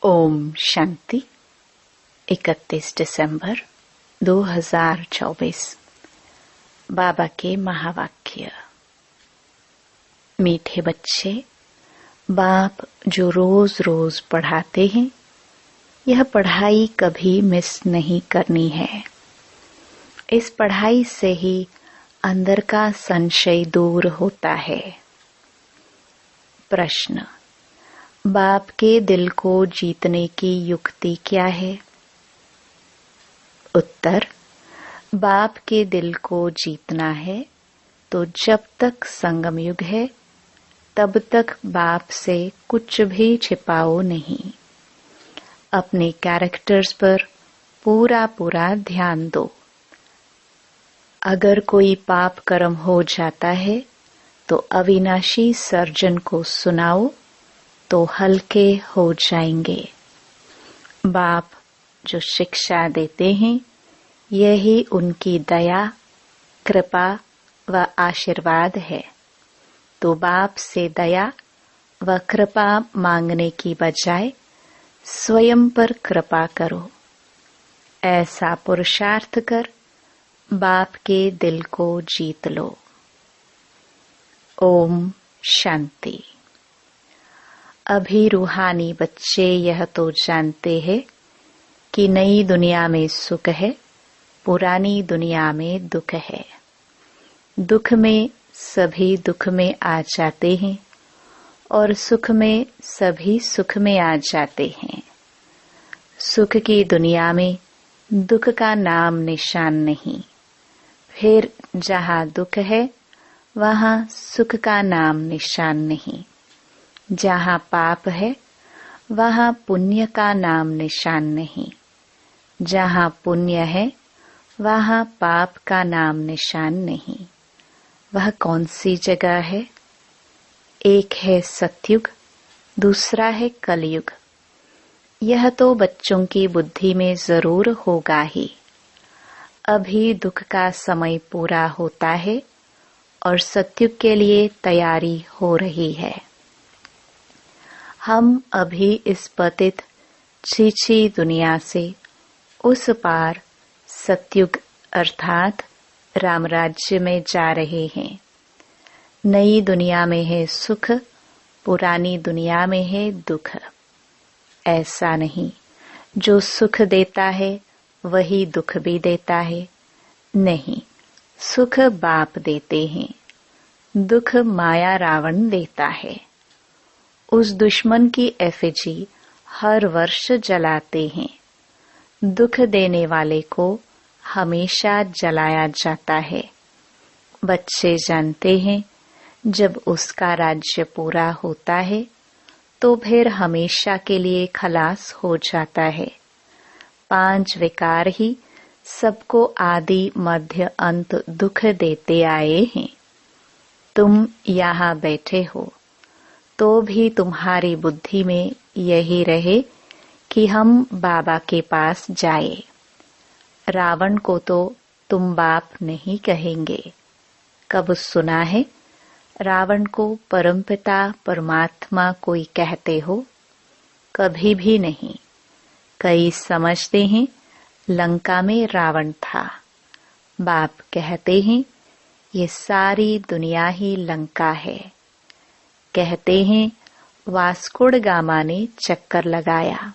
ओम शांति। 31 दिसंबर 2024। बाबा के महावाक्य। मीठे बच्चे, बाप जो रोज रोज पढ़ाते हैं, यह पढ़ाई कभी मिस नहीं करनी है। इस पढ़ाई से ही अंदर का संशय दूर होता है। प्रश्न: बाप के दिल को जीतने की युक्ति क्या है? उत्तर: बाप के दिल को जीतना है तो जब तक संगम युग है तब तक बाप से कुछ भी छिपाओ नहीं। अपने कैरेक्टर्स पर पूरा ध्यान दो। अगर कोई पाप कर्म हो जाता है तो अविनाशी सर्जन को सुनाओ तो हल्के हो जाएंगे। बाप जो शिक्षा देते हैं, यही उनकी दया, कृपा व आशीर्वाद है। तो बाप से दया व कृपा मांगने की बजाय स्वयं पर कृपा करो। ऐसा पुरुषार्थ कर बाप के दिल को जीत लो। ओम शांति। अभी रूहानी बच्चे यह तो जानते हैं कि नई दुनिया में सुख है, पुरानी दुनिया में दुख है। दुख में सभी दुख में आ जाते हैं और सुख में सभी सुख में आ जाते हैं। सुख की दुनिया में दुख का नाम निशान नहीं। फिर जहाँ दुख है वहाँ सुख का नाम निशान नहीं। जहाँ पाप है वहाँ पुण्य का नाम निशान नहीं। जहाँ पुण्य है वहाँ पाप का नाम निशान नहीं। वह कौन सी जगह है? एक है सतयुग, दूसरा है कलयुग। यह तो बच्चों की बुद्धि में जरूर होगा ही। अभी दुख का समय पूरा होता है और सतयुग के लिए तैयारी हो रही है। हम अभी इस पतित छीछी दुनिया से उस पार सतयुग अर्थात राम राज्य में जा रहे हैं। नई दुनिया में है सुख, पुरानी दुनिया में है दुख। ऐसा नहीं, जो सुख देता है वही दुख भी देता है। नहीं, सुख बाप देते हैं, दुख माया रावण देता है। उस दुश्मन की एफिजी हर वर्ष जलाते हैं। दुख देने वाले को हमेशा जलाया जाता है। बच्चे जानते हैं, जब उसका राज्य पूरा होता है तो फिर हमेशा के लिए खलास हो जाता है। 5 विकार ही सबको आदि मध्य अंत दुख देते आए हैं। तुम यहाँ बैठे हो तो भी तुम्हारी बुद्धि में यही रहे कि हम बाबा के पास जाए। रावण को तो तुम बाप नहीं कहेंगे। कब सुना है रावण को परमपिता परमात्मा कोई कहते हो? कभी भी नहीं। कई समझते हैं लंका में रावण था। बाप कहते हैं ये सारी दुनिया ही लंका है। कहते हैं वास्को ड गामा ने चक्कर लगाया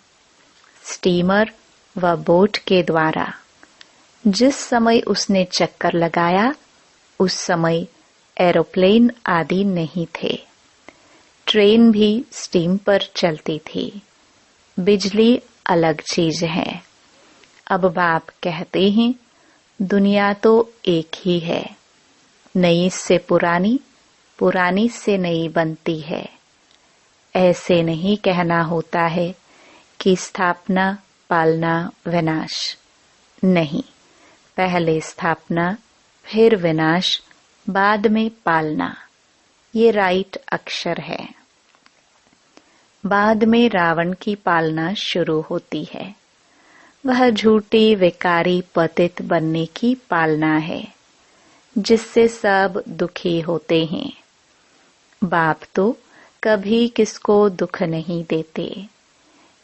स्टीमर व बोट के द्वारा। जिस समय उसने चक्कर लगाया उस समय एरोप्लेन आदि नहीं थे। ट्रेन भी स्टीम पर चलती थी। बिजली अलग चीज है। अब बाप कहते हैं दुनिया तो एक ही है। नई से पुरानी, पुरानी से नई बनती है। ऐसे नहीं कहना होता है कि स्थापना, पालना, विनाश। नहीं, पहले स्थापना, फिर विनाश, बाद में पालना। ये राइट अक्षर है। बाद में रावण की पालना शुरू होती है। वह झूठी विकारी पतित बनने की पालना है, जिससे सब दुखी होते हैं। बाप तो कभी किसको दुख नहीं देते।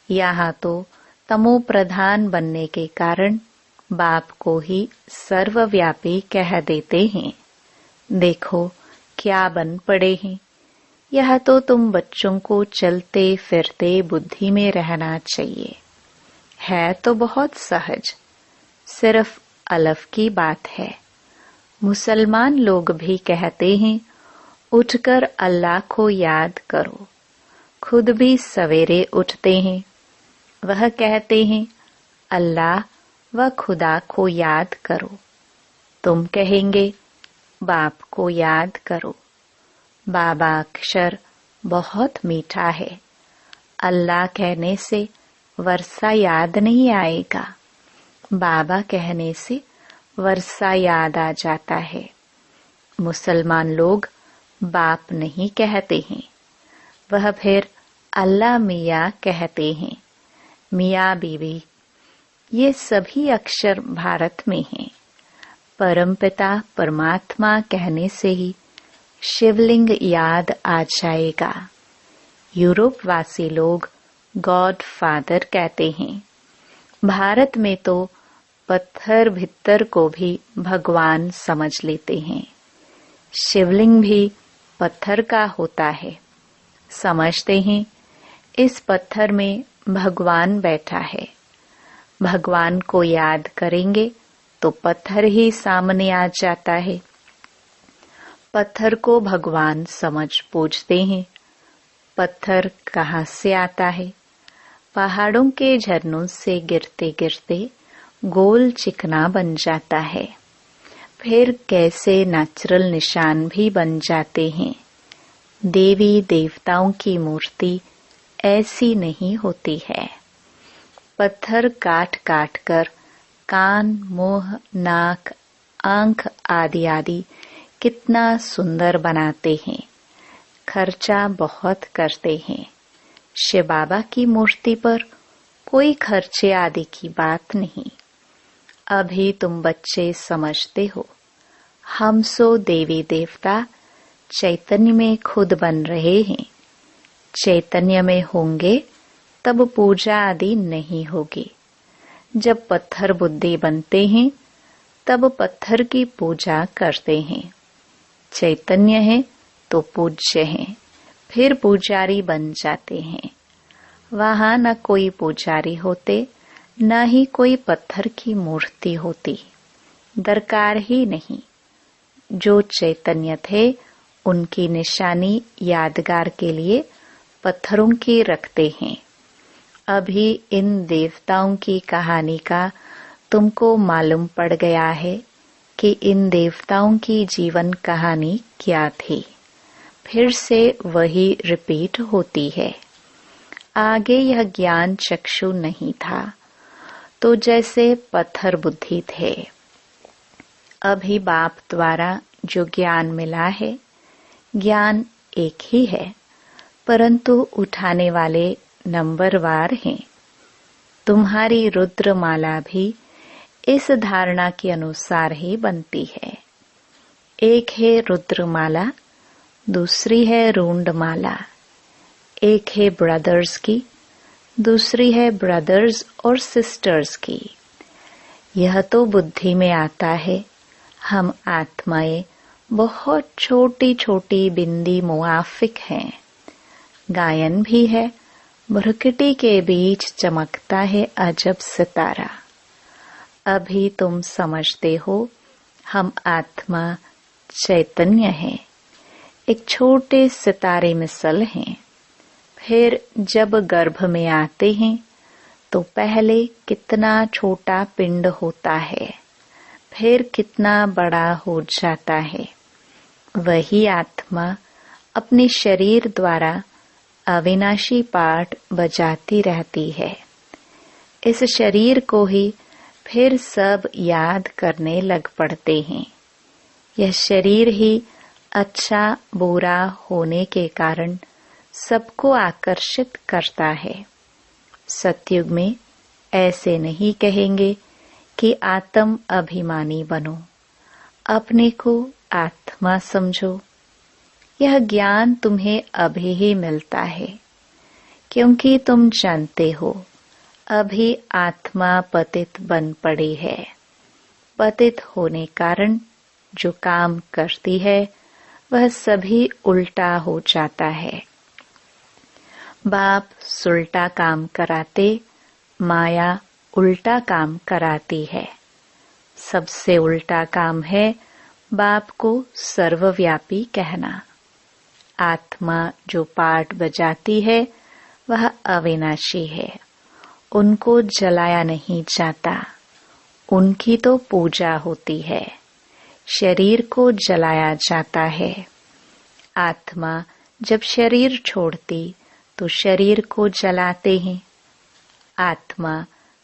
यहाँ तो तमो प्रधान बनने के कारण बाप को ही सर्वव्यापी कह देते हैं। देखो क्या बन पड़े हैं। यह तो तुम बच्चों को चलते फिरते बुद्धि में रहना चाहिए। है तो बहुत सहज, सिर्फ अलफ की बात है। मुसलमान लोग भी कहते हैं उठकर अल्लाह को याद करो। खुद भी सवेरे उठते हैं। वह कहते हैं अल्लाह व खुदा को याद करो। तुम कहेंगे बाप को याद करो। बाबा अक्षर बहुत मीठा है। अल्लाह कहने से वर्षा याद नहीं आएगा। बाबा कहने से वर्षा याद आ जाता है। मुसलमान लोग बाप नहीं कहते हैं। वह फिर अल्लाह मियाँ कहते हैं। मियाँ बीवी ये सभी अक्षर भारत में हैं। परमपिता परमात्मा कहने से ही शिवलिंग याद आ जाएगा। यूरोप वासी लोग गॉड फादर कहते हैं। भारत में तो पत्थर भित्तर को भी भगवान समझ लेते हैं। शिवलिंग भी पत्थर का होता है। समझते हैं इस पत्थर में भगवान बैठा है। भगवान को याद करेंगे तो पत्थर ही सामने आ जाता है। पत्थर को भगवान समझ पूछते हैं। पत्थर कहाँ से आता है? पहाड़ों के झरनों से गिरते गिरते गोल चिकना बन जाता है। फिर कैसे नेचुरल निशान भी बन जाते हैं। देवी देवताओं की मूर्ति ऐसी नहीं होती है। पत्थर काट काट कर कान, मुंह, नाक, आंख आदि आदि कितना सुंदर बनाते हैं। खर्चा बहुत करते हैं। शिव बाबा की मूर्ति पर कोई खर्चे आदि की बात नहीं। अभी तुम बच्चे समझते हो। हम सो देवी देवता चैतन्य में खुद बन रहे हैं। चैतन्य में होंगे तब पूजा आदि नहीं होगी। जब पत्थर बुद्धि बनते हैं तब पत्थर की पूजा करते हैं। चैतन्य है तो पूज्य है, फिर पुजारी बन जाते हैं। वहां न कोई पुजारी होते, न ही कोई पत्थर की मूर्ति होती। दरकार ही नहीं। जो चैतन्य थे उनकी निशानी यादगार के लिए पत्थरों की रखते हैं। अभी इन देवताओं की कहानी का तुमको मालूम पड़ गया है कि इन देवताओं की जीवन कहानी क्या थी। फिर से वही रिपीट होती है। आगे यह ज्ञान चक्षु नहीं था तो जैसे पत्थर बुद्धि थे। अभी बाप द्वारा जो ज्ञान मिला है, ज्ञान एक ही है, परंतु उठाने वाले नंबरवार हैं। तुम्हारी रुद्रमाला भी इस धारणा के अनुसार ही बनती है। एक है रुद्रमाला, दूसरी है रूंडमाला। एक है ब्रदर्स की, दूसरी है ब्रदर्स और सिस्टर्स की। यह तो बुद्धि में आता है। हम आत्माएं बहुत छोटी छोटी बिंदी मुआफिक हैं। गायन भी है। भ्रुकुटी के बीच चमकता है अजब सितारा। अभी तुम समझते हो हम आत्मा चैतन्य हैं, एक छोटे सितारे मिसल हैं। फिर जब गर्भ में आते हैं तो पहले कितना छोटा पिंड होता है, फिर कितना बड़ा हो जाता है। वही आत्मा अपने शरीर द्वारा अविनाशी पाठ बजाती रहती है। इस शरीर को ही फिर सब याद करने लग पड़ते हैं। यह शरीर ही अच्छा बुरा होने के कारण सबको आकर्षित करता है। सतयुग में ऐसे नहीं कहेंगे कि आत्म अभिमानी बनो, अपने को आत्मा समझो। यह ज्ञान तुम्हें अभी ही मिलता है, क्योंकि तुम जानते हो अभी आत्मा पतित बन पड़ी है। पतित होने कारण जो काम करती है वह सभी उल्टा हो जाता है। बाप सुलटा काम कराते, माया उल्टा काम कराती है। सबसे उल्टा काम है बाप को सर्वव्यापी कहना। आत्मा जो पाठ बजाती है वह अविनाशी है, उनको जलाया नहीं जाता, उनकी तो पूजा होती है। शरीर को जलाया जाता है। आत्मा जब शरीर छोड़ती तो शरीर को जलाते हैं। आत्मा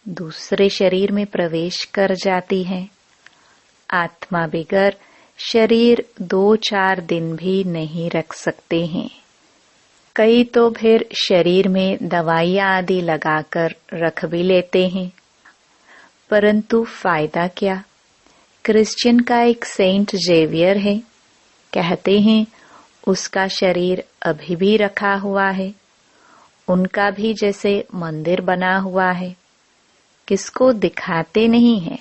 दूसरे शरीर में प्रवेश कर जाती है। आत्मा बिगर शरीर 2-4 दिन भी नहीं रख सकते हैं। कई तो फिर शरीर में दवाइयां आदि लगाकर रख भी लेते हैं, परंतु फायदा क्या। क्रिश्चियन का एक सेंट जेवियर है, कहते हैं उसका शरीर अभी भी रखा हुआ है। उनका भी जैसे मंदिर बना हुआ है। किसको दिखाते नहीं है,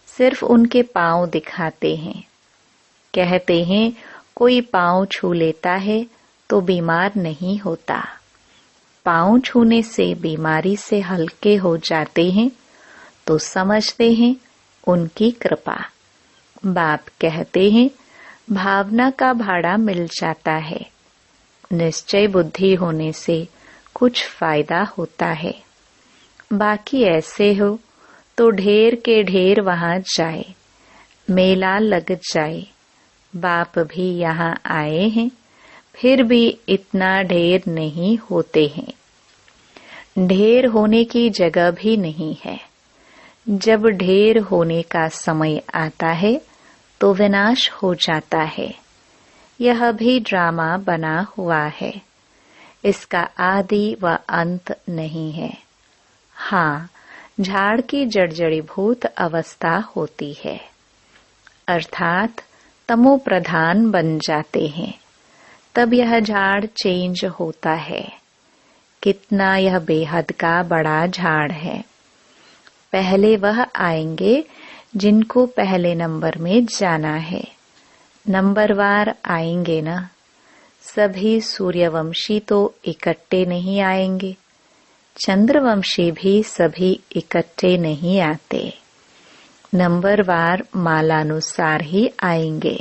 सिर्फ उनके पांव दिखाते हैं। कहते हैं कोई पांव छू लेता है तो बीमार नहीं होता। पांव छूने से बीमारी से हल्के हो जाते हैं तो समझते हैं उनकी कृपा। बाप कहते हैं भावना का भाड़ा मिल जाता है। निश्चय बुद्धि होने से कुछ फायदा होता है। बाकी ऐसे हो तो ढेर के ढेर वहां जाए, मेला लग जाए। बाप भी यहाँ आए हैं, फिर भी इतना ढेर नहीं होते हैं। ढेर होने की जगह भी नहीं है। जब ढेर होने का समय आता है तो विनाश हो जाता है। यह भी ड्रामा बना हुआ है। इसका आदि व अंत नहीं है। हाँ, झाड़ की जर्जरीभूत अवस्था होती है, अर्थात तमो प्रधान बन जाते हैं। तब यह झाड़ चेंज होता है। कितना यह बेहद का बड़ा झाड़ है। पहले वह आएंगे जिनको पहले नंबर में जाना है। नंबरवार आएंगे ना। सभी सूर्यवंशी तो इकट्ठे नहीं आएंगे। चंद्रवंशी भी सभी इकट्ठे नहीं आते। नंबरवार मालानुसार ही आएंगे।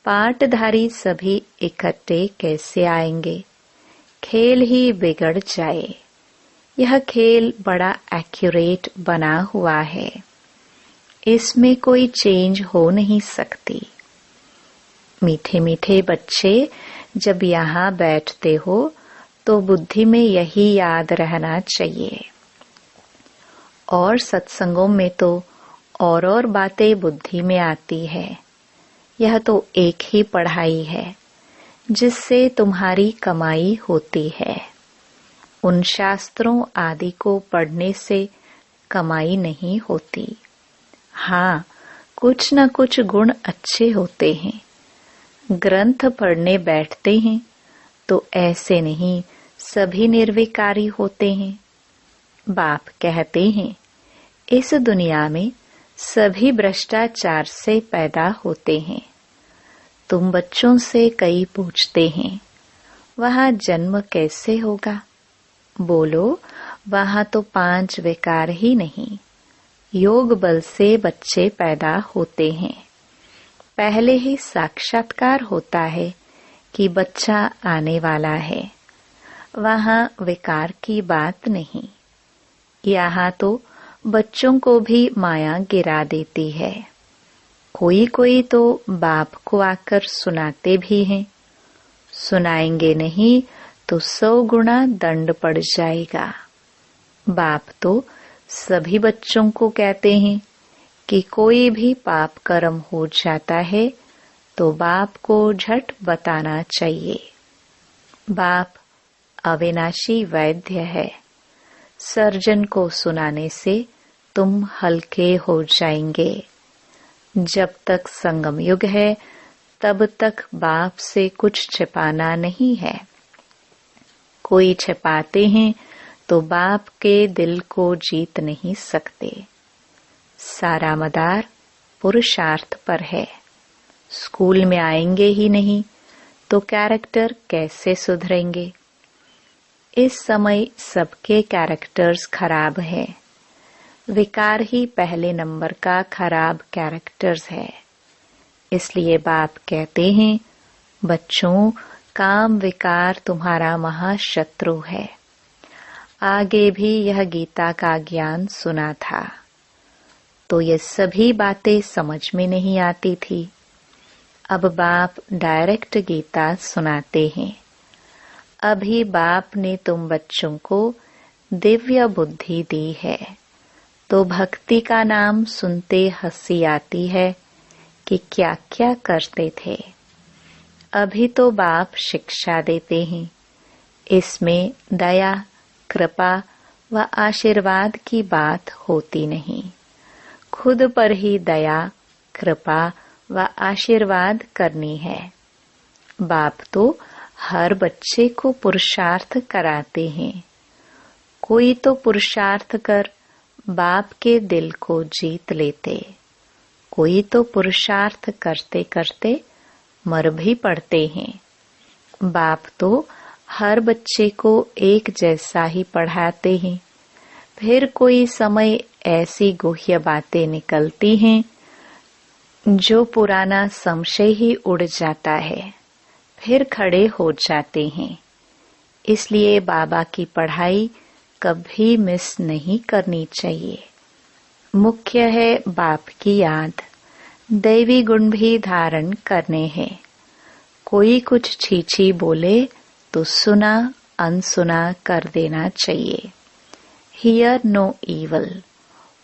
पाटधारी सभी इकट्ठे कैसे आएंगे। खेल ही बिगड़ जाए। यह खेल बड़ा एक्यूरेट बना हुआ है। इसमें कोई चेंज हो नहीं सकती। मीठे मीठे बच्चे जब यहाँ बैठते हो तो बुद्धि में यही याद रहना चाहिए। और सत्संगों में तो और बातें बुद्धि में आती है। यह तो एक ही पढ़ाई है जिससे तुम्हारी कमाई होती है। उन शास्त्रों आदि को पढ़ने से कमाई नहीं होती। हाँ, कुछ न कुछ गुण अच्छे होते हैं। ग्रंथ पढ़ने बैठते हैं तो ऐसे नहीं सभी निर्विकारी होते हैं। बाप कहते हैं इस दुनिया में सभी भ्रष्टाचार से पैदा होते हैं। तुम बच्चों से कई पूछते हैं वहाँ जन्म कैसे होगा। बोलो वहाँ तो 5 विकार ही नहीं, योग बल से बच्चे पैदा होते हैं। पहले ही साक्षात्कार होता है कि बच्चा आने वाला है। वहाँ विकार की बात नहीं। यहाँ तो बच्चों को भी माया गिरा देती है। कोई कोई तो बाप को आकर सुनाते भी हैं। सुनाएंगे नहीं तो 100 गुना दंड पड़ जाएगा। बाप तो सभी बच्चों को कहते हैं कि कोई भी पाप कर्म हो जाता है तो बाप को झट बताना चाहिए। बाप अविनाशी वैद्य है। सर्जन को सुनाने से तुम हल्के हो जाएंगे। जब तक संगम युग है तब तक बाप से कुछ छिपाना नहीं है। कोई छिपाते हैं तो बाप के दिल को जीत नहीं सकते। सारा मदार पुरुषार्थ पर है। स्कूल में आएंगे ही नहीं तो कैरेक्टर कैसे सुधरेंगे। इस समय सबके कैरेक्टर्स खराब है। विकार ही पहले नंबर का खराब कैरेक्टर्स है। इसलिए बाप कहते हैं, बच्चों, काम विकार तुम्हारा महाशत्रु है। आगे भी यह गीता का ज्ञान सुना था तो ये सभी बातें समझ में नहीं आती थी। अब बाप डायरेक्ट गीता सुनाते हैं। अभी बाप ने तुम बच्चों को दिव्य बुद्धि दी है तो भक्ति का नाम सुनते हंसी आती है कि क्या क्या करते थे। अभी तो बाप शिक्षा देते हैं। इसमें दया, कृपा व आशीर्वाद की बात होती नहीं। खुद पर ही दया, कृपा व आशीर्वाद करनी है। बाप तो हर बच्चे को पुरुषार्थ कराते हैं। कोई तो पुरुषार्थ कर बाप के दिल को जीत लेते, कोई तो पुरुषार्थ करते करते मर भी पड़ते हैं। बाप तो हर बच्चे को एक जैसा ही पढ़ाते हैं। फिर कोई समय ऐसी गुह्य बातें निकलती हैं जो पुराना संशय ही उड़ जाता है, फिर खड़े हो जाते हैं। इसलिए बाबा की पढ़ाई कभी मिस नहीं करनी चाहिए। मुख्य है बाप की याद। दैवी गुण भी धारण करने हैं। कोई कुछ छीछी बोले तो सुना अनसुना कर देना चाहिए। Hear no evil.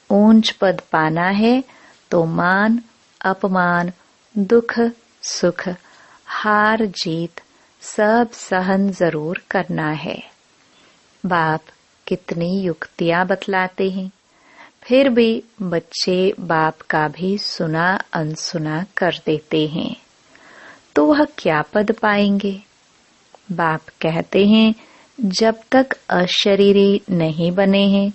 ऊंच पद पाना है तो मान अपमान, दुख सुख, हार जीत सब सहन जरूर करना है। बाप कितनी युक्तियां बतलाते हैं, फिर भी बच्चे बाप का भी सुना अनसुना कर देते हैं तो वह क्या पद पाएंगे। बाप कहते हैं, जब तक अशरीरी नहीं बने हैं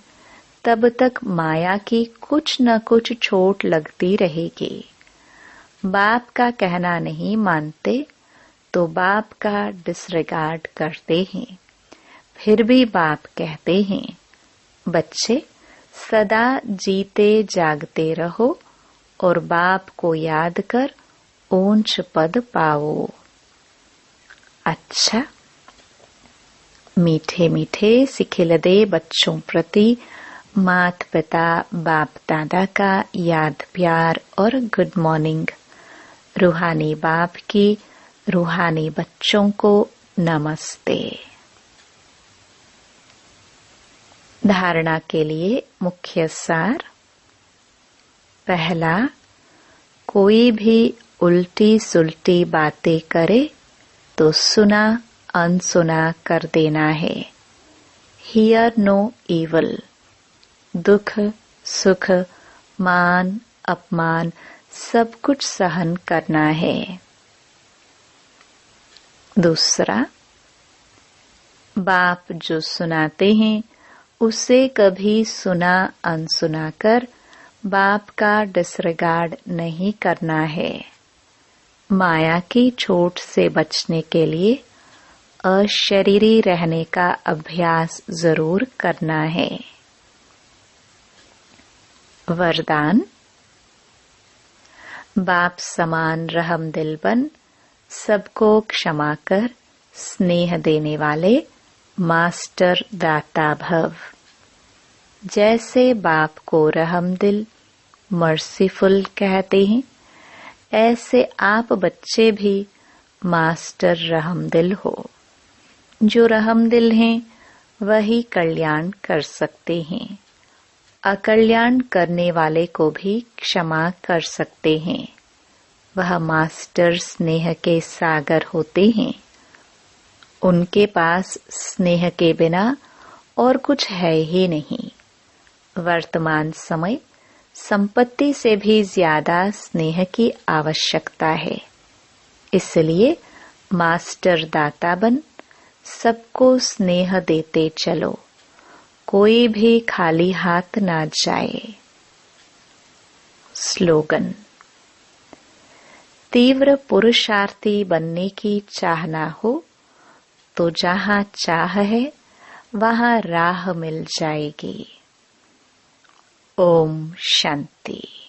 तब तक माया की कुछ न कुछ चोट लगती रहेगी। बाप का कहना नहीं मानते तो बाप का डिसरिगार्ड करते हैं। फिर भी बाप कहते हैं, बच्चे सदा जीते जागते रहो और बाप को याद कर ऊंच पद पाओ। अच्छा, मीठे मीठे सिखिलदे बच्चों प्रति मात पिता बाप दादा का याद प्यार और गुड मॉर्निंग। रूहानी बाप की रूहानी बच्चों को नमस्ते। धारणा के लिए मुख्य सार। पहला, कोई भी उल्टी सुल्टी बातें करे तो सुना अनसुना कर देना है। Hear no evil. दुख सुख मान अपमान सब कुछ सहन करना है। दूसरा, बाप जो सुनाते हैं उसे कभी सुना अनसुना कर बाप का डिसरिगार्ड नहीं करना है। माया की चोट से बचने के लिए अशरीरी रहने का अभ्यास जरूर करना है। वरदान। बाप समान रहम दिल बन सबको क्षमा कर स्नेह देने वाले मास्टर दाता भव। जैसे बाप को रहम दिल मर्सीफुल कहते हैं, ऐसे आप बच्चे भी मास्टर रहम दिल हो। जो रहम दिल हैं वही कल्याण कर सकते हैं। अकल्याण करने वाले को भी क्षमा कर सकते हैं। वह मास्टर स्नेह के सागर होते हैं। उनके पास स्नेह के बिना और कुछ है ही नहीं। वर्तमान समय संपत्ति से भी ज्यादा स्नेह की आवश्यकता है। इसलिए मास्टर दाता बन सबको स्नेह देते चलो, कोई भी खाली हाथ ना जाए। स्लोगन। तीव्र पुरुषार्थी बनने की चाह ना हो तो जहाँ चाह है वहाँ राह मिल जाएगी। ओम शांति।